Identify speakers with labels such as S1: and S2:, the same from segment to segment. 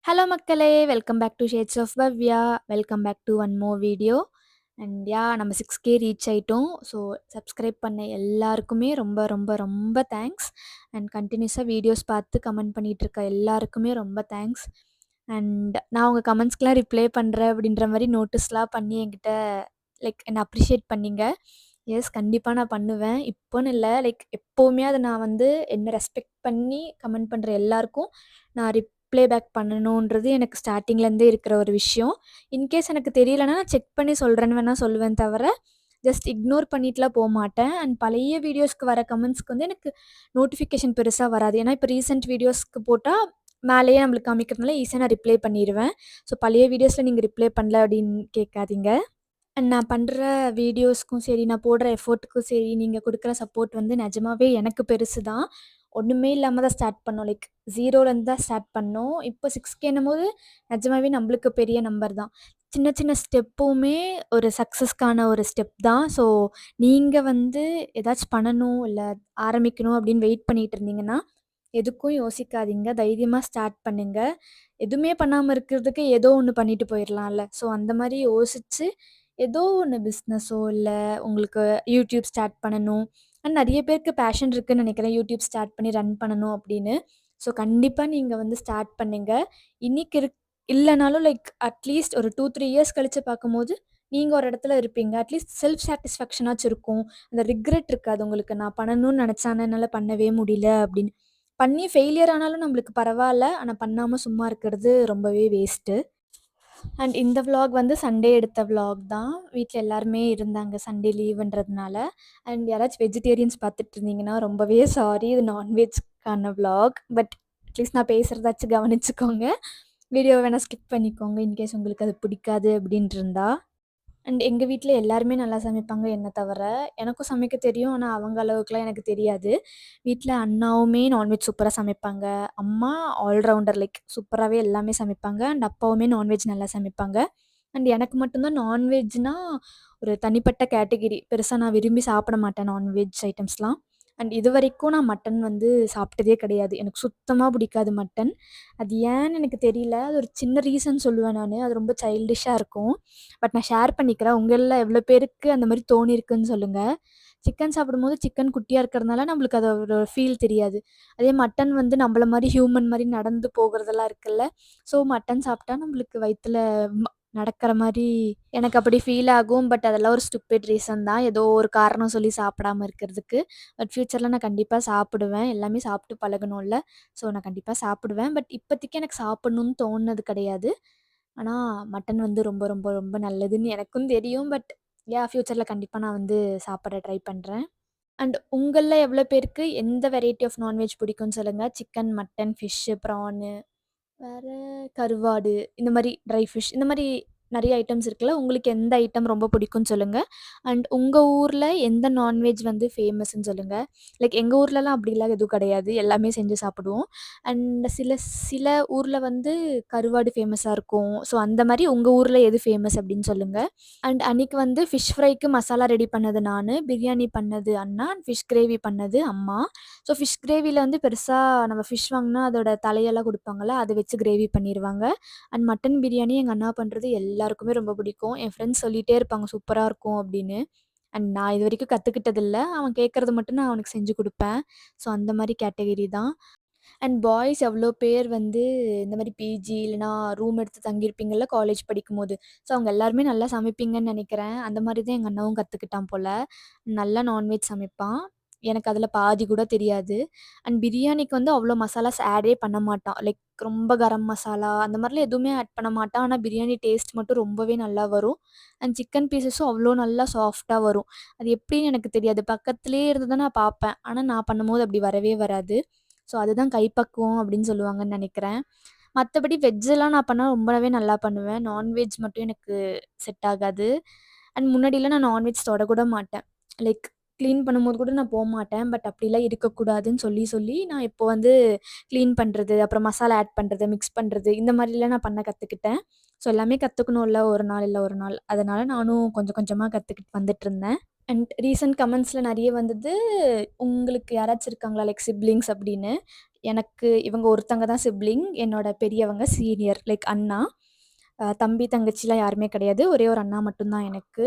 S1: Hello மக்களே! Welcome back to shades of Bhavya. Welcome back to one more video. நம்ம 6K reach ஆயிட்டோம். So subscribe பண்ண எல்லாருக்குமே ரொம்ப ரொம்ப ரொம்ப தேங்க்ஸ். அண்ட் கன்டினியூஸா வீடியோஸ் பார்த்து கமெண்ட் பண்ணிட்டுருக்க எல்லாருக்குமே ரொம்ப தேங்க்ஸ். நான் உங்க கமெண்ட்ஸ்க்குலாம் ரிப்ளை பண்றேன் அப்படின்ற மாரி நோட்டீஸ்லாம் பண்ணி என்கிட்ட என்ன அப்ரிஷியேட் பண்ணீங்க. எஸ், கண்டிப்பா நான் பண்ணுவேன். இப்போன்னு இல்ல, எப்பவுமே அத நான் வந்து என்ன ரெஸ்பெக்ட் பண்ணி கமெண்ட் பண்ற எல்லாருக்கும் நான் ரிப்ளை பேக் பண்ணணுன்றது எனக்கு ஸ்டார்ட்டிங்லேருந்தே இருக்கிற ஒரு விஷயம். இன்கேஸ் எனக்கு தெரியலனா நான் செக் பண்ணி சொல்றேன்னு வேணா சொல்லுவேன் தவிர, ஜஸ்ட் இக்னோர் பண்ணிட்டுலாம் போமாட்டேன். அண்ட் பழைய வீடியோஸ்க்கு வர கமெண்ட்ஸ்க்கு வந்து எனக்கு நோட்டிஃபிகேஷன் பெருசா வராது. ஏன்னா, இப்போ ரீசென்ட் வீடியோஸ்க்கு போட்டா மேலேயே நம்மளுக்கு காமிக்கிறதுனால ஈஸியா நான் ரிப்ளை பண்ணிருவேன். ஸோ பழைய வீடியோஸ்ல நீங்க ரிப்ளை பண்ணல அப்படின்னு கேட்காதீங்க. அண்ட் நான் பண்ற வீடியோஸ்க்கும் சரி, நான் போடுற எஃபோர்ட்டுக்கும் சரி, நீங்க குடுக்குற சப்போர்ட் வந்து நிஜமாவே எனக்கு பெருசு தான். ஒண்ணுமே இல்லாம தான் ஸ்டார்ட் பண்ணோம். 0லேருந்து தான் ஸ்டார்ட் பண்ணோம். இப்போ 6Kன்னும்போது நிஜமாவே நம்மளுக்கு பெரிய நம்பர் தான். சின்ன சின்ன ஸ்டெப்புமே ஒரு சக்ஸஸ்க்கான ஒரு ஸ்டெப் தான். ஸோ நீங்க வந்து ஏதாச்சும் பண்ணணும், இல்ல ஆரம்பிக்கணும் அப்படின்னு வெயிட் பண்ணிட்டு இருந்தீங்கன்னா, எதுக்கும் யோசிக்காதீங்க. தைரியமா ஸ்டார்ட் பண்ணுங்க. எதுவுமே பண்ணாம இருக்கிறதுக்கு ஏதோ ஒண்ணு பண்ணிட்டு போயிரலாம்ல. ஸோ அந்த மாரி யோசிச்சு, ஏதோ ஒண்ணு பிசினஸோ, இல்ல உங்களுக்கு யூடியூப் ஸ்டார்ட் பண்ணணும். நெறைய பேருக்கு பேஷன் இருக்குன்னு நெனைக்கிறேன். யூடியூப் ஸ்டார்ட் பண்ணி ரன் பண்ணணும் அப்படின்னு. ஸோ கண்டிப்பா நீங்க வந்து ஸ்டார்ட் பண்ணுங்க. இன்னைக்கு இல்லனாலும் அட்லீஸ்ட் ஒரு 2, 3 இயர்ஸ் கழிச்சு பார்க்கும்போது, நீங்க ஒரு இடத்துல இருப்பீங்க. அட்லீஸ்ட் செல்ஃப் சாட்டிஸ்ஃபேக்ஷனாச்சும் இருக்கும். அந்த ரிக்ரெட் இருக்காது உங்களுக்கு. நான் பண்ணணும்னு நெனச்சேன். ஆனா என்னால பண்ணவே முடியல அப்படின்னு. பண்ணி ஃபெயிலியர் ஆனாலும் நம்மளுக்கு பரவால்ல. ஆனா பண்ணாம சும்மா இருக்கிறது ரொம்பவே வேஸ்ட்டு. இந்த விளாக் வந்து சண்டே எடுத்த விளாக் தான். வீட்ல எல்லாருமே இருந்தாங்க சண்டே லீவுன்றதுனால. யாராச்சும் வெஜிடேரியன்ஸ் பார்த்துட்டு இருந்தீங்கன்னா ரொம்பவே சாரி. இது நான்வெஜ்க்கான விளாக். பட் அட்லீஸ்ட் நான் பேசுறதாச்சும் கவனிச்சுக்கோங்க. வீடியோவ வேணா ஸ்கிப் பண்ணிக்கோங்க. இன்கேஸ் உங்களுக்கு அது பிடிக்காது அப்படின்ட்டு இருந்தா. எங்க வீட்ல எல்லாருமே நல்லா சமைப்பாங்க என்ன தவிர. எனக்கும் சமைக்க தெரியும். ஆனா அவங்க அளவுக்குலாம் எனக்கு தெரியாது. வீட்ல அண்ணாவுமே நான்வெஜ் சூப்பரா சமைப்பாங்க. அம்மா ஆல்ரவுண்டர் சூப்பராவே எல்லாமே சமைப்பாங்க. அப்பாவுமே நான்வெஜ் நல்லா சமைப்பாங்க. எனக்கு மட்டும் தான் நான்வெஜ்னா ஒரு தனிப்பட்ட கேட்டகிரி. பெருசா நான் விரும்பி சாப்பிட மாட்டேன் நான்வெஜ் ஐட்டம்ஸ்லாம். இதுவரைக்கும் நான் மட்டன் வந்து சாப்பிட்டதே கிடையாது. எனக்கு சுத்தமா பிடிக்காது மட்டன். அது ஏன்னு எனக்கு தெரியல. அது ஒரு சின்ன ரீசன் சொல்லுவேன் நானு. அது ரொம்ப சைல்டிஷ்ஷா இருக்கும். பட் நான் ஷேர் பண்ணிக்கிறேன். உங்கள்ல எவ்வளோ பேருக்கு அந்த மாரி தோணியிருக்குன்னு சொல்லுங்க. சிக்கன் சாப்பிடும்போது சிக்கன் குட்டியா இருக்கிறதுனால நம்மளுக்கு அதோட ஃபீல் தெரியாது. அதே மட்டன் வந்து நம்மள மாரி ஹியூமன் மாரி நடந்து போகுறதெல்லாம் இருக்குல்ல. ஸோ மட்டன் சாப்பிட்டா நம்மளுக்கு வயித்துல ம நடக்கிற மாரி எனக்கு அப்படி ஃபீல் ஆகும். பட் அதெல்லாம் ஒரு ஸ்டூபிட் ரீசன் தான். ஏதோ ஒரு காரணம் சொல்லி சாப்பிடாம இருக்கிறதுக்கு. பட் ஃப்யூச்சர்ல நான் கண்டிப்பா சாப்பிடுவேன். எல்லாமே சாப்பிட்டு பழகணும்ல. ஸோ நான் கண்டிப்பா சாப்பிடுவேன். பட் இப்போதைக்கு எனக்கு சாப்பிடணும்னு தோணுனது கிடையாது. ஆனா மட்டன் வந்து ரொம்ப ரொம்ப ரொம்ப நல்லதுன்னு எனக்கும் தெரியும். பட் ஃப்யூச்சர்ல கண்டிப்பா நான் வந்து சாப்பிட ட்ரை பண்றேன். உங்கள்ல எவ்வளோ பேருக்கு எந்த வெரைட்டி ஆஃப் நான்வெஜ் பிடிக்கும்னு சொல்லுங்க. சிக்கன், மட்டன், ஃபிஷ்ஷு, ப்ரானு, வேற கருவாடு, இந்த மாரி ட்ரை ஃபிஷ், இந்த மாரி நெறைய ஐட்டம்ஸ் இருக்குல்ல. உங்களுக்கு எந்த ஐட்டம் ரொம்ப பிடிக்கும்னு சொல்லுங்க. உங்க ஊர்ல எந்த நான்வெஜ் வந்து ஃபேமஸ்ன்னு சொல்லுங்க. எங்க ஊர்லலாம் அப்படிலாம் எதுவும் கிடையாது. எல்லாமே செஞ்சு சாப்பிடுவோம். சில சில ஊர்ல வந்து கருவாடு ஃபேமஸா இருக்கும். ஸோ அந்த மாரி உங்க ஊர்ல எது ஃபேமஸ் அப்படின்னு சொல்லுங்க. அன்னைக்கு வந்து ஃபிஷ் ஃப்ரைக்கு மசாலா ரெடி பண்ணது நானு. பிரியாணி பண்ணது அண்ணா. ஃபிஷ் கிரேவி பண்ணது அம்மா. ஸோ ஃபிஷ் கிரேவில வந்து பெருசா நம்ம ஃபிஷ் வாங்குனா அதோட தலையெல்லாம் குடுப்பாங்கல்ல, அத வச்சு கிரேவி பண்ணிருவாங்க. மட்டன் பிரியாணி எங்க அண்ணா பண்றது எல்லாருக்குமே ரொம்ப பிடிக்கும். என் ஃப்ரெண்ட்ஸ் சொல்லிட்டே இருப்பாங்க சூப்பரா இருக்கும் அப்படின்னு. நான் இதுவரைக்கும் கத்துக்கிட்டதில்ல. அவன் கேட்கறது மட்டும் நான் அவனுக்கு செஞ்சு குடுப்பேன். ஸோ அந்த மாரி கேட்டகரி தான். பாய்ஸ் எவ்வளோ பேர் வந்து இந்த மாரி பிஜி இல்லன்னா ரூம் எடுத்து தங்கியிருப்பீங்கள்ல காலேஜ் படிக்கும்போது. ஸோ அவங்க எல்லாருமே நல்லா சமைப்பீங்கன்னு நெனைக்கிறேன். அந்த மாரி தான் எங்க அண்ணாவும் கத்துக்கிட்டான் போல. நல்லா நான்வெஜ் சமைப்பான். எனக்கு அதில பாதி கூட தெரியாது. பிரியாணிக்கு வந்து அவ்வளோ மசாலாஸ் ஆடே பண்ண மாட்டான். ரொம்ப கரம் மசாலா அந்த மாரிலாம் எதுவுமே ஆட் பண்ண மாட்டான். ஆனா பிரியாணி டேஸ்ட் மட்டும் ரொம்பவே நல்லா வரும். சிக்கன் பீஸஸும் அவ்வளோ நல்லா சாஃப்ட்டா வரும். அது எப்படின்னு எனக்கு தெரியாது. பக்கத்திலேயே இருந்து தான் நான் பார்ப்பேன். ஆனா நான் பண்ணும்போது அப்படி வரவே வராது. ஸோ அதுதான் கைப்பக்குவம் அப்படின்னு சொல்லுவாங்கன்னு நெனைக்கிறேன். மத்தபடி வெஜ்ஜெல்லாம் நான் பண்ணா ரொம்பவே நல்லா பண்ணுவேன். நான்வெஜ் மட்டும் எனக்கு செட் ஆகாது. முன்னாடிலாம் நான் நான்வெஜ் தொடக்கூட மாட்டேன். லைக் கிளீன் பண்ணும்போது கூட நான் போமாட்டேன். பட் அப்படிலாம் இருக்கக்கூடாதுன்னு சொல்லி சொல்லி நான் இப்போ வந்து கிளீன் பண்றது, அப்புறம் மசாலா ஆட் பண்றது, மிக்ஸ் பண்றது இந்த மாரிலாம் நான் பண்ண கத்துக்கிட்டேன். ஸோ எல்லாமே கத்துக்கணும்ல ஒரு நாள் இல்ல ஒரு நாள். அதனால நானும் கொஞ்சம் கொஞ்சமா கத்துக்கிட்டு வந்துட்டுருந்தேன். ரீசென்ட் கமெண்ட்ஸ்ல நெறைய வந்தது, உங்களுக்கு யாராச்சும் இருக்காங்களா சிப்லிங்ஸ் அப்படின்னு. எனக்கு இவங்க ஒருத்தங்க தான் சிப்லிங். என்னோட பெரியவங்க சீனியர் லைக் அண்ணா. தம்பி, தங்கச்சிலாம் யாருமே கிடையாது. ஒரே ஒரு அண்ணா மட்டும் தான் எனக்கு.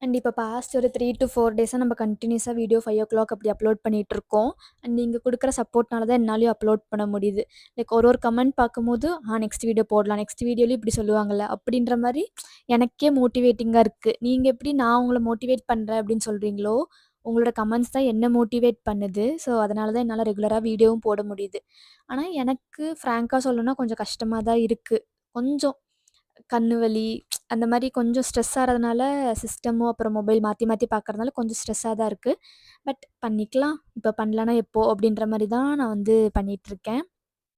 S1: அண்ட் இப்போ பாஸ்ட் ஒரு 3-4 டேஸா நம்ம கன்டினியூஸா வீடியோ 5:00 அப்படி அப்லோட் பண்ணிட்டுருக்கோம். அண்ட் நீங்க குடுக்குற சப்போர்ட்னால தான் என்னாலயும் அப்லோட் பண்ண முடியுது. லைக் ஒரு ஒரு கமெண்ட் பார்க்கும்போது, நெக்ஸ்ட் வீடியோ போடலாம். நெக்ஸ்ட் வீடியோலயும் இப்படி சொல்லுவாங்கல்ல, அப்படின்ற மாரி எனக்கே மோட்டிவேட்டிங்கா இருக்கு. நீங்க எப்படி நான் உங்கள மோட்டிவேட் பண்றேன் அப்படின்னு சொல்றீங்களோ, உங்களோட கமெண்ட்ஸ் தான் என்ன மோட்டிவேட் பண்ணுது. ஸோ, அதனால தான் என்னால ரெகுலரா வீடியோவும் போட முடியுது. ஆனா, எனக்கு ஃப்ராங்க்கா சொல்லணும்னா கொஞ்சம் கஷ்டமா தான் இருக்கு. கொஞ்சம் கண்ணு வலி, அந்த மாரி கொஞ்சம் ஸ்ட்ரெஸ் ஆறதுனால சிஸ்டமும், அப்புறம் மொபைல் மாத்தி மாத்தி பார்க்கறதுனால கொஞ்சம் ஸ்ட்ரெஸ்ஸா தான் இருக்கு. பட் பண்ணிக்கலாம். இப்ப பண்ணலனா எப்போ? அப்படின்ற மாரி தான் நான் வந்து பண்ணிட்டுருக்கேன்.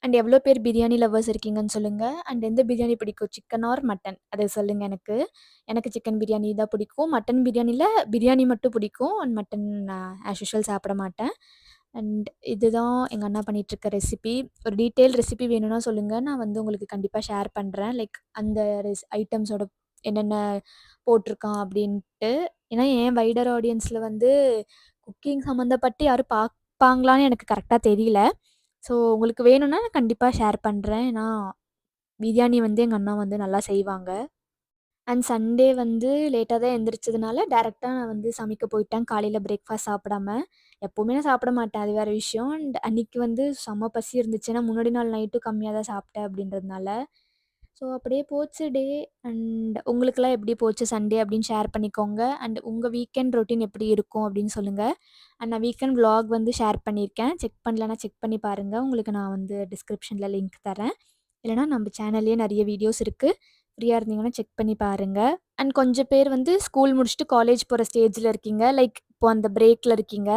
S1: அண்ட் எவ்வளோ பேர் பிரியாணி லவ்வர்ஸ் இருக்கீங்கன்னு சொல்லுங்க. அண்ட் எந்த பிரியாணி பிடிக்கும்? Chicken or mutton? அத சொல்லுங்க எனக்கு. எனக்கு சிக்கன் பிரியாணி தான் பிடிக்கும். மட்டன் பிரியாணில பிரியாணி மட்டும் பிடிக்கும். அண்ட் மட்டன் நான் ஆஸ் யூசுவல் சாப்பிட மாட்டேன். அண்ட் இதுதான் எங்க அண்ணா பண்ணிட்டுருக்க ரெசிபி. ஒரு டீட்டெயில் ரெசிபி வேணும்னா சொல்லுங்க. நான் வந்து உங்களுக்கு கண்டிப்பா ஷேர் பண்றேன். லைக் அந்த ஐட்டம்ஸோட என்னென்ன போட்டிருக்கான் அப்படின்ட்டு. ஏன்னா என் வைடர் ஆடியன்ஸ்ல வந்து குக்கிங் சம்மந்தப்பட்டு யாரும் பார்ப்பாங்களான்னு எனக்கு கரெக்ட்டா தெரியல. ஸோ உங்களுக்கு வேணும்னா நான் கண்டிப்பா ஷேர் பண்றேன். ஏன்னா பிரியாணி வந்து எங்க அண்ணா வந்து நல்லா செய்வாங்க. அண்ட் சண்டே வந்து லேட்டா தான் எந்திரிச்சதுனால, டைரக்ட்டா நான் வந்து சமைக்க போயிட்டேன். காலையில பிரேக்ஃபாஸ்ட் சாப்பிடாம. எப்பவுமே நான் சாப்பிட மாட்டேன். அது வேற விஷயம். அண்ட் அன்னைக்கு வந்து செம்ம பசி இருந்துச்சு. ஏன்னா முன்னாடி நாள் நைட்டும் கம்மியா தான் சாப்பிட்டேன் அப்படின்றதுனால. ஸோ அப்படியே போச்சு டே. அண்ட் உங்களுக்கெல்லாம் எப்படி போச்சு சண்டே அப்படின்னு ஷேர் பண்ணிக்கோங்க. அண்ட் உங்க வீக்கெண்ட் ரொட்டீன் எப்படி இருக்கும் அப்படின்னு சொல்லுங்க. அண்ட் நான் வீக்கெண்ட் விளாக் வந்து ஷேர் பண்ணியிருக்கேன். செக் பண்ணலன்னா செக் பண்ணி பாருங்க. உங்களுக்கு நான் வந்து டிஸ்கிரிப்ஷன்ல லிங்க் தரேன். இல்லைனா நம்ம சேனல்லயே நெறைய வீடியோஸ் இருக்கு. ஃப்ரீயா இருந்தீங்கன்னா செக் பண்ணி பாருங்க. அண்ட் கொஞ்சம் பேர் வந்து ஸ்கூல் முடிச்சுட்டு காலேஜ் போற ஸ்டேஜ்ல இருக்கீங்க. லைக் இப்போ அந்த பிரேக்ல இருக்கீங்க.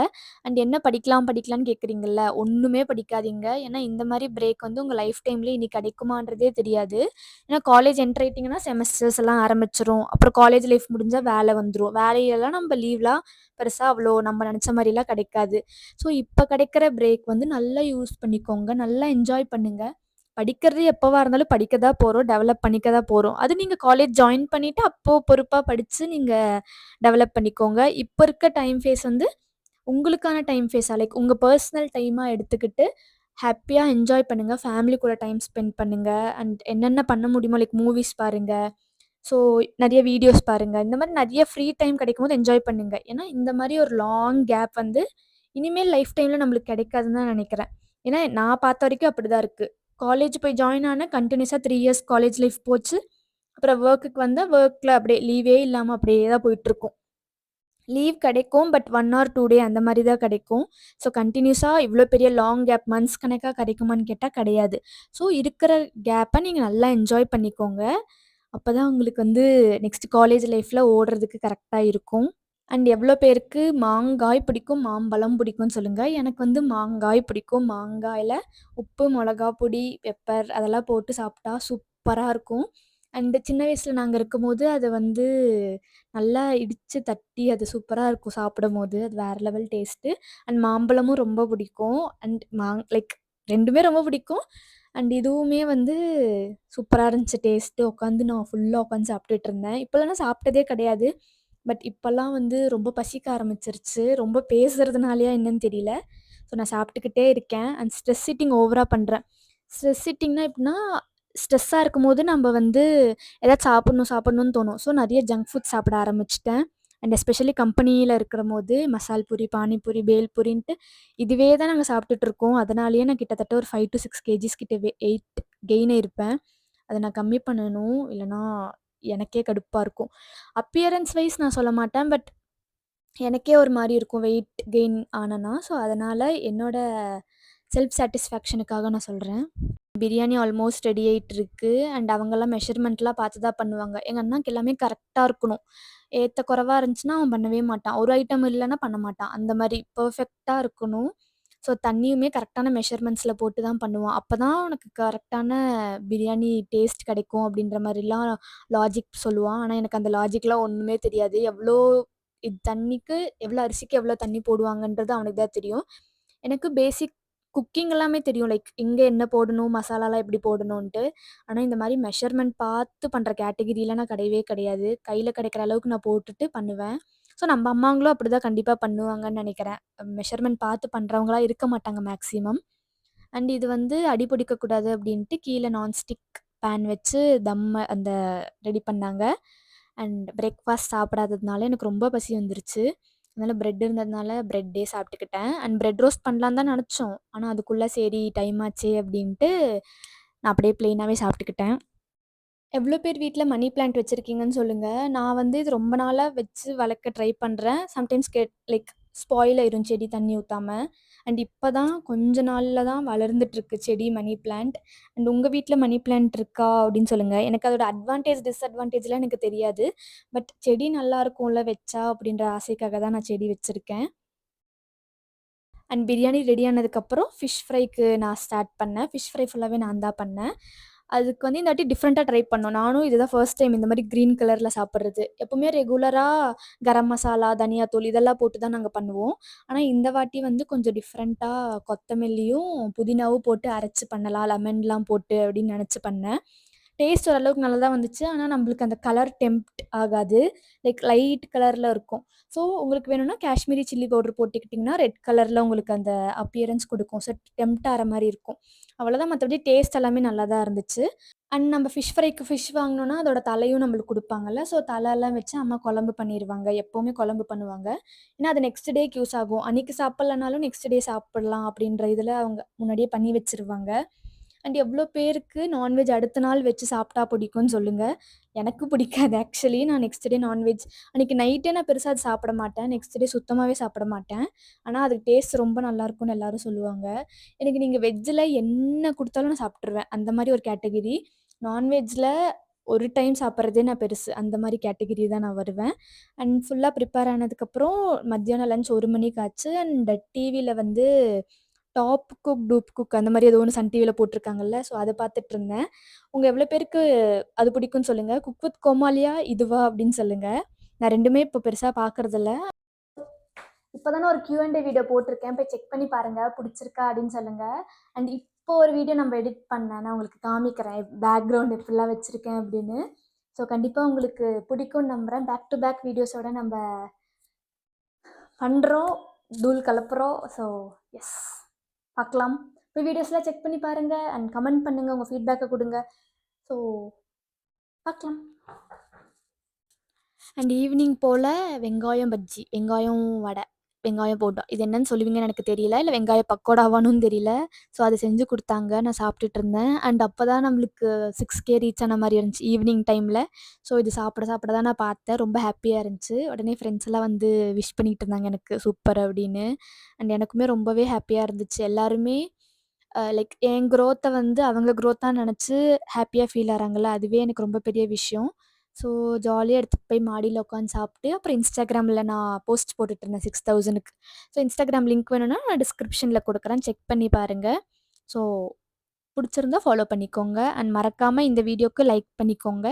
S1: அண்ட் என்ன படிக்கலாம் படிக்கலான்னு கேட்குறீங்கல்ல, ஒண்ணுமே படிக்காதீங்க. ஏன்னா இந்த மாரி பிரேக் வந்து உங்க லைஃப் டைம்ல இனி கிடைக்குமான்றதே தெரியாது. ஏன்னா காலேஜ் என்டர் ஆயிட்டீங்கன்னா செமஸ்டர்ஸ் எல்லாம் ஆரம்பிச்சுரும். அப்புறம் காலேஜ் லைஃப் முடிஞ்சா வேலை வந்துரும். வேலையெல்லாம் நம்ம லீவ்லாம் பெருசா அவ்வளோ நம்ம நெனச்ச மாரிலாம் கிடைக்காது. ஸோ இப்ப கிடைக்கிற பிரேக் வந்து நல்லா யூஸ் பண்ணிக்கோங்க. நல்லா என்ஜாய் பண்ணுங்க. படிக்கிறது எப்பவா இருந்தாலும் படிக்க தான் போறோம். டெவலப் பண்ணிக்க தான் போறோம். அது நீங்க காலேஜ் ஜாயின் பண்ணிட்டு அப்போ பொறுப்பா படிச்சு நீங்க டெவலப் பண்ணிக்கோங்க. இப்ப இருக்க டைம் ஃபேஸ் வந்து உங்களுக்கான டைம் ஃபேஸா லைக் உங்க பெர்சனல் டைமா எடுத்துக்கிட்டு ஹேப்பியா என்ஜாய் பண்ணுங்க. ஃபேமிலி கூட டைம் ஸ்பெண்ட் பண்ணுங்க. அண்ட் என்னென்ன பண்ண முடியுமோ லைக் மூவிஸ் பாருங்க. ஸோ நெறைய வீடியோஸ் பாருங்க. இந்த மாரி நெறைய ஃப்ரீ டைம் கிடைக்கும்போது என்ஜாய் பண்ணுங்க. ஏன்னா இந்த மாரி ஒரு லாங் கேப் வந்து இனிமேல் லைஃப் டைம்ல நம்மளுக்கு கிடைக்காதுன்னு தான் நெனைக்கிறேன். ஏன்னா நான் பார்த்த வரைக்கும் அப்படிதான் இருக்கு. காலேஜ் போய் ஜாயின் ஆனேன். கன்டினியூஸா 3 இயர்ஸ் காலேஜ் லைஃப் போச்சு. அப்புறம் வொர்க்குக்கு வந்தேன். வொர்க்ல அப்படியே லீவே இல்லாம அப்படியே தான் போயிட்டுருக்கும். லீவ் கிடைக்கும். பட் 1 ஆர் 2 டே அந்த மாரி தான் கிடைக்கும். ஸோ கன்டினியூஸா இவ்ளோ பெரிய லாங் கேப் மந்த்ஸ் கணக்கா கிடைக்குமான்னு கேட்டா கிடையாது. ஸோ இருக்கிற கேப்ப நீங்க நல்லா என்ஜாய் பண்ணிக்கோங்க. அப்பதான் உங்களுக்கு வந்து நெக்ஸ்ட் காலேஜ் லைஃப்ல ஓடுறதுக்கு கரெக்ட்டா இருக்கும். அண்ட் எவ்வளோ பேருக்கு மாங்காய் பிடிக்கும், மாம்பழம் பிடிக்கும்னு சொல்லுங்க. எனக்கு வந்து மாங்காய் பிடிக்கும். மாங்காயில உப்பு, மிளகா பொடி, பெப்பர் அதெல்லாம் போட்டு சாப்பிட்டா சூப்பரா இருக்கும். அண்ட் சின்ன வயசுல நாங்க இருக்கும்போது அத வந்து நல்லா இடிச்சு தட்டி அது சூப்பரா இருக்கும் சாப்பிடும்போது. அது வேற லெவல் டேஸ்ட்டு. அண்ட் மாம்பழமும் ரொம்ப பிடிக்கும். அண்ட் லைக் 2மே ரொம்ப பிடிக்கும். அண்ட் இதுவுமே வந்து சூப்பரா இருந்துச்சு டேஸ்ட்டு. உட்காந்து நான் ஃபுல்லா உட்காந்து சாப்பிட்டுட்டு இருந்தேன். இப்பலாம் நான் சாப்பிட்டதே கிடையாது. பட் இப்பலாம் வந்து ரொம்ப பசிக்க ஆரம்பிச்சுருச்சு. ரொம்ப பேசுறதுனாலயா என்னன்னு தெரியல. ஸோ நான் சாப்பிட்டுக்கிட்டே இருக்கேன். அண்ட் ஸ்ட்ரெஸ் ஈட்டிங் ஓவரா பண்றேன். ஸ்ட்ரெஸ் ஈட்டிங்னா எப்டின்னா, ஸ்ட்ரெஸ்ஸா இருக்கும்போது நம்ப வந்து ஏதாச்சும் சாப்பிடணும் சாப்பிடணும்னு தோணும். ஸோ நெறைய ஜங்க் ஃபுட் சாப்பிட ஆரம்பிச்சுட்டேன். அண்ட் எஸ்பெஷலி கம்பெனியில இருக்கிறபோது மசால் பூரி, பானிபூரி, பேல் பூரின்ட்டு இதுவே தான் நாங்க சாப்பிட்டுட்டு இருக்கோம். அதனாலேயே நான் கிட்டத்தட்ட ஒரு 5-6 கேஜிஸ் கிட்ட வெயிட் கெயின் ஆயிருப்பேன். அத நான் கம்மி பண்ணணும். இல்லன்னா எனக்கே கடுப்பா இருக்கும். அப்பியரன்ஸ் வைஸ் நான் சொல்ல மாட்டேன். பட் எனக்கே ஒரு மாரி இருக்கும் வெயிட் கெயின் ஆனேன்னா. ஸோ, அதனால என்னோட செல்ஃப் சாட்டிஸ்ஃபேக்ஷனுக்காக நான் சொல்றேன். பிரியாணி ஆல்மோஸ்ட் ரெடி ஆயிட்டுருக்கு. அண்ட் அவங்கலாம் மெஷர்மெண்ட்லாம் பார்த்து தான் பண்ணுவாங்க. எங்க அண்ணாக்கு எல்லாமே கரெக்ட்டா இருக்கணும். ஏத்த குறைவா இருந்துச்சுன்னா, அவன் பண்ணவே மாட்டான். ஒரு ஐட்டம் இல்லன்னா பண்ண மாட்டான். அந்த மாரி பெர்ஃபெக்ட்டா இருக்கணும். ஸோ, தண்ணியுமே கரெக்ட்டான மெஷர்மெண்ட்ஸ்ல போட்டு தான் பண்ணுவான். அப்பதான் உனக்கு கரெக்ட்டான பிரியாணி டேஸ்ட் கிடைக்கும் அப்படின்ற மாரிலாம் லாஜிக் சொல்லுவான். ஆனா, எனக்கு அந்த லாஜிக்லாம் ஒண்ணுமே தெரியாது. தண்ணிக்கு எவ்வளோ அரிசிக்கு எவ்வளோ தண்ணி போடுவாங்கன்றது அவனுக்கு தான் தெரியும். எனக்கு பேசிக் குக்கிங் எல்லாமே தெரியும். லைக் எங்க என்ன போடணும், மசாலாலாம் எப்படி போடணுன்ட்டு. ஆனா, இந்த மாரி மெஷர்மென்ட் பார்த்து பண்ற கேட்டகிரில நான் கிடையவே கிடையாது. கையில கிடைக்கிற அளவுக்கு நான் போட்டுட்டு பண்ணுவேன். ஸோ, நம்ம அம்மாங்களும் அப்படிதான் கண்டிப்பா பண்ணுவாங்கன்னு நெனைக்கிறேன். மெஷர்மென்ட் பார்த்து பண்றவங்களா இருக்க மாட்டாங்க மேக்ஸிமம். அண்ட் இது வந்து அடி பிடிக்கக்கூடாது அப்படின்ட்டு கீழே நான்ஸ்டிக் பேன் வச்சு அந்த ரெடி பண்ணாங்க. அண்ட் பிரேக்ஃபாஸ்ட் சாப்பிடாததுனால எனக்கு ரொம்ப பசி வந்துருச்சு. அதனால பிரெட் இருந்ததுனால பிரெட்டே சாப்பிட்டுக்கிட்டேன். அண்ட் பிரெட் ரோஸ்ட் பண்ணலான்னு தான் நெனச்சோம். ஆனா அதுக்குள்ள சரி டைம் ஆச்சே அப்படின்ட்டு நான் அப்படியே பிளெயினாவே சாப்பிட்டுக்கிட்டேன். எவ்வளோ பேர் வீட்ல மணி பிளான்ட் வச்சிருக்கீங்கன்னு சொல்லுங்க. நான் வந்து இது ரொம்ப நாளா வச்சு வளர்க்க ட்ரை பண்றேன். சம்டைம்ஸ் லைக் ஸ்பாயில் ஆயிரும் செடி தண்ணி ஊத்தாம. அண்ட் இப்ப தான் கொஞ்ச நாள்ல தான் வளர்ந்துட்டுருக்கு செடி மணி பிளான்ட். அண்ட் உங்க வீட்ல மணி பிளான்ட் இருக்கா அப்படின்னு சொல்லுங்க. எனக்கு அதோட அட்வான்டேஜ், டிஸ்அட்வான்டேஜ்லாம் எனக்கு தெரியாது. பட் செடி நல்லா இருக்கும்ல வச்சா அப்படின்ற ஆசைக்காக தான் நான் செடி வச்சிருக்கேன். அண்ட் பிரியாணி ரெடி ஆனதுக்கப்புறம் ஃபிஷ் ஃப்ரைக்கு நான் ஸ்டார்ட் பண்ணேன். ஃபிஷ் ஃப்ரை ஃபுல்லாவே நான் தான் பண்ணேன். அதுக்கு வந்து இந்த வாட்டி டிஃப்ரெண்ட்டா ட்ரை பண்ணோம். நானும் இதுதான் ஃபர்ஸ்ட் டைம் இந்த மாரி கிரீன் கலர்ல சாப்பிடுறது. எப்பவுமே ரெகுலரா கரம் மசாலா, தனியா தூள் இதெல்லாம் போட்டு தான் நாங்க பண்ணுவோம். ஆனா இந்த வாட்டி வந்து கொஞ்சம் டிஃப்ரெண்ட்டா கொத்தமல்லியும், புதினாவும் போட்டு அரைச்சு பண்ணலாம். லெமன்லாம் போட்டு அப்படின்னு நெனச்சு பண்ணேன். டேஸ்ட் ஓரளவுக்கு நல்லா தான் வந்துச்சு. ஆனா நம்மளுக்கு அந்த கலர் டெம்ப்ட் ஆகாது. லைக் லைட் கலர்ல இருக்கும். ஸோ உங்களுக்கு வேணும்னா காஷ்மீரி சில்லி பவுடர் போட்டுக்கிட்டிங்கன்னா, ரெட் கலர்ல உங்களுக்கு அந்த அப்பியரன்ஸ் குடுக்கும். ஸோ டெம்ப்ட் ஆற மாரி இருக்கும். அவ்வளோதான் மத்தபடி டேஸ்ட் எல்லாமே நல்லா தான் இருந்துச்சு. அண்ட் நம்ம ஃபிஷ் ஃப்ரைக்கு ஃபிஷ் வாங்குனோம்னா, அதோட தலையும் நம்மளுக்கு குடுப்பாங்கல்ல. ஸோ தலைலாம் வச்சு அம்மா குழம்பு பண்ணிருவாங்க. எப்பவுமே குழம்பு பண்ணுவாங்க. ஏன்னா, அது நெக்ஸ்ட் டேக்கு யூஸ் ஆகும். அன்னைக்கு சாப்பிடலனாலும் நெக்ஸ்ட் டே சாப்பிடலாம் அப்படின்ற இதுல அவங்க முன்னாடியே பண்ணி வச்சுருவாங்க. அண்ட் எவ்வளோ பேருக்கு நான்வெஜ் அடுத்த நாள் வச்சு சாப்பிட்டா பிடிக்கும்னு சொல்லுங்க. எனக்கு பிடிக்காது ஆக்சுவலி. நான் நெக்ஸ்ட் டே நான்வெஜ் அன்னைக்கு நைட்டே நான் பெருசா அது சாப்பிட மாட்டேன். நெக்ஸ்ட் டே சுத்தமாவே சாப்பிட மாட்டேன். ஆனா, அதுக்கு டேஸ்ட் ரொம்ப நல்லாருக்கும்னு எல்லாரும் சொல்லுவாங்க. எனக்கு நீங்க வெஜ்ஜில என்ன குடுத்தாலும் நான் சாப்பிட்டுருவேன். அந்த மாரி ஒரு கேட்டகிரி. நான்வெஜ்ல ஒரு டைம் சாப்பிடுறதே நான் பெருசு. அந்த மாரி கேட்டகிரி தான் நான் வருவேன். அண்ட் ஃபுல்லா ப்ரிப்பேர் ஆனதுக்கப்புறம் மத்தியானம் லஞ்ச் 1 மணிக்கு ஆச்சு. அண்ட் டிவில வந்து டாப் குக், டூப் குக் அந்த மாரி ஏதோ ஒண்ணு சன் டிவில போட்டுருக்காங்கல்ல. ஸோ அத பார்த்துட்டுருந்தேன். உங்க எவ்வளோ பேருக்கு அது பிடிக்கும்னு சொல்லுங்க. குக் வித் கோமாளியா இதுவா அப்படின்னு சொல்லுங்க. நான் 2மே இப்போ பெருசா பார்க்கறதில்ல. இப்ப தானே ஒரு Q&A வீடியோ போட்டிருக்கேன். போய் செக் பண்ணி பாருங்க. புடிச்சிருக்கா அப்படின்னு சொல்லுங்க. அண்ட் இப்போ ஒரு வீடியோ நம்ம எடிட் பண்ணேன். நான் உங்களுக்கு காமிக்கிறேன். பேக்ரவுண்ட் எப்படிலாம் வச்சிருக்கேன் அப்படின்னு. ஸோ கண்டிப்பா உங்களுக்கு பிடிக்கும்னு நம்புறேன். பேக் டு பேக் வீடியோஸோட நம்ப பண்றோம். தூள் கலப்புறோம். ஸோ எஸ் பார்க்கலாம். போய் வீடியோஸ்லாம் செக் பண்ணி பாருங்க. அண்ட் கமெண்ட் பண்ணுங்க. உங்க ஃபீட்பேக்க குடுங்க. ஸோ பார்க்கலாம். அண்ட் ஈவினிங் போல வெங்காயம் பஜ்ஜி, வெங்காயம் வடை, வெங்காயம் போண்டா. இது என்னன்னு சொல்லுவீங்கன்னு எனக்கு தெரியல. இல்ல வெங்காய பக்கோடாவான்னும் தெரியல. ஸோ அது செஞ்சு குடுத்தாங்க. நான் சாப்பிட்டுட்டு இருந்தேன். அண்ட் அப்பதான் நம்மளுக்கு 6K ரீச் ஆன மாரி இருந்துச்சு ஈவினிங் டைம்ல. ஸோ இது சாப்பிட சாப்பிட தான் நான் பார்த்தேன். ரொம்ப ஹேப்பியா இருந்துச்சு. உடனே ஃப்ரெண்ட்ஸ் எல்லாம் வந்து விஷ் பண்ணிட்டு இருந்தாங்க எனக்கு சூப்பர் அப்படின்னு. அண்ட் எனக்குமே ரொம்பவே ஹேப்பியா இருந்துச்சு. எல்லாருமே லைக் என் குரோத்த வந்து அவங்க குரோத்தா நெனச்சு ஹேப்பியா ஃபீல் ஆறாங்கல்ல, அதுவே எனக்கு ரொம்ப பெரிய விஷயம். ஸோ ஜாலியா எடுத்துட்டு போய் மாடியில உட்காந்து சாப்பிட்டு, அப்புறம் Instagramல நான் போஸ்ட் போட்டுட்டுருந்தேன் 6000க்கு. ஸோ Instagram லிங்க் வேணும்னா நான் டிஸ்கிரிப்ஷன்ல குடுக்குறேன். செக் பண்ணி பாருங்க. ஸோ புடிச்சிருந்தா ஃபாலோ பண்ணிக்கோங்க. அண்ட் மறக்காம இந்த வீடியோக்கு லைக் பண்ணிக்கோங்க.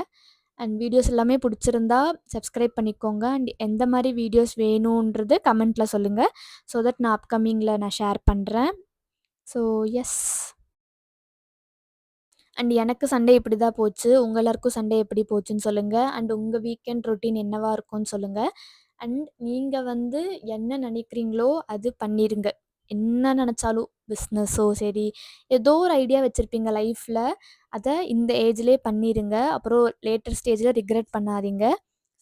S1: அண்ட் வீடியோஸ் எல்லாமே புடிச்சிருந்தா சப்ஸ்கிரைப் பண்ணிக்கோங்க. அண்ட் எந்த மாரி வீடியோஸ் வேணுன்றது கமெண்ட்ல சொல்லுங்க. ஸோ தட் நான் அப்கமிங்ல நான் ஷேர் பண்றேன். So yes. அண்ட் எனக்கு சண்டே இப்படி தான் போச்சு. உங்க எல்லாருக்கும் சண்டே எப்படி போச்சுன்னு சொல்லுங்க. அண்ட் உங்க வீக்கெண்ட் ரொட்டீன் என்னவா இருக்கும்னு சொல்லுங்க. அண்ட் நீங்க வந்து என்ன நெனைக்கிறீங்களோ அது பண்ணிருங்க. என்ன நெனச்சாலும் பிஸ்னஸோ சரி, ஏதோ ஒரு ஐடியா வச்சிருப்பீங்க லைஃப்ல. அத இந்த ஏஜ்லயே பண்ணிருங்க. அப்புறம் லேட்டர் ஸ்டேஜ்ல ரிக்ரெட் பண்ணாதீங்க.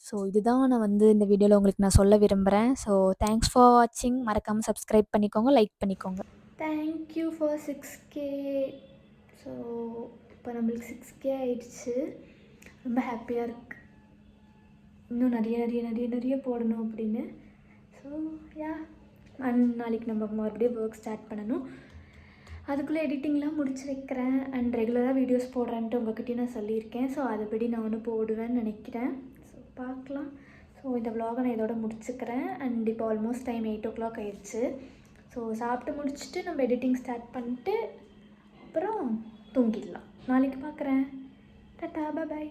S1: ஸோ இதுதான் நான் வந்து இந்த வீடியோல உங்களுக்கு நான் சொல்ல விரும்புறேன். ஸோ தேங்க்ஸ் ஃபார் வாட்சிங். மறக்காம சப்ஸ்கிரைப் பண்ணிக்கோங்க, லைக் பண்ணிக்கோங்க. Thank you for 6K. So இப்போ நம்மளுக்கு 6K ஆயிடுச்சு. ரொம்ப ஹாப்பியாக இருக்கு. இன்னும் நிறைய போடணும் அப்படின்னு. ஸோ யா அண்ட் நாளைக்கு நம்ம மறுபடியும் ஒர்க் ஸ்டார்ட் பண்ணணும். அதுக்குள்ளே எடிட்டிங்லாம் முடிச்சு வைக்கிறேன். அண்ட் ரெகுலராக வீடியோஸ் போடுறேன்ட்டு உங்கள்கிட்டயும் நான் சொல்லியிருக்கேன். ஸோ அதுபடி நானும் போடுவேன்னு நினைக்கிறேன். ஸோ பார்க்கலாம். ஸோ இந்த vlog நான் இதோட முடிச்சுக்கிறேன். அண்ட் இப்போ ஆல்மோஸ்ட் டைம் 8 o'clock ஆயிடுச்சு. ஸோ சாப்பிட்டு முடிச்சுட்டு நம்ம எடிட்டிங் ஸ்டார்ட் பண்ணிட்டு அப்புறம் தூங்கிடலாம். நாளைக்கு பார்க்குறேன். டாட்டா பாய்.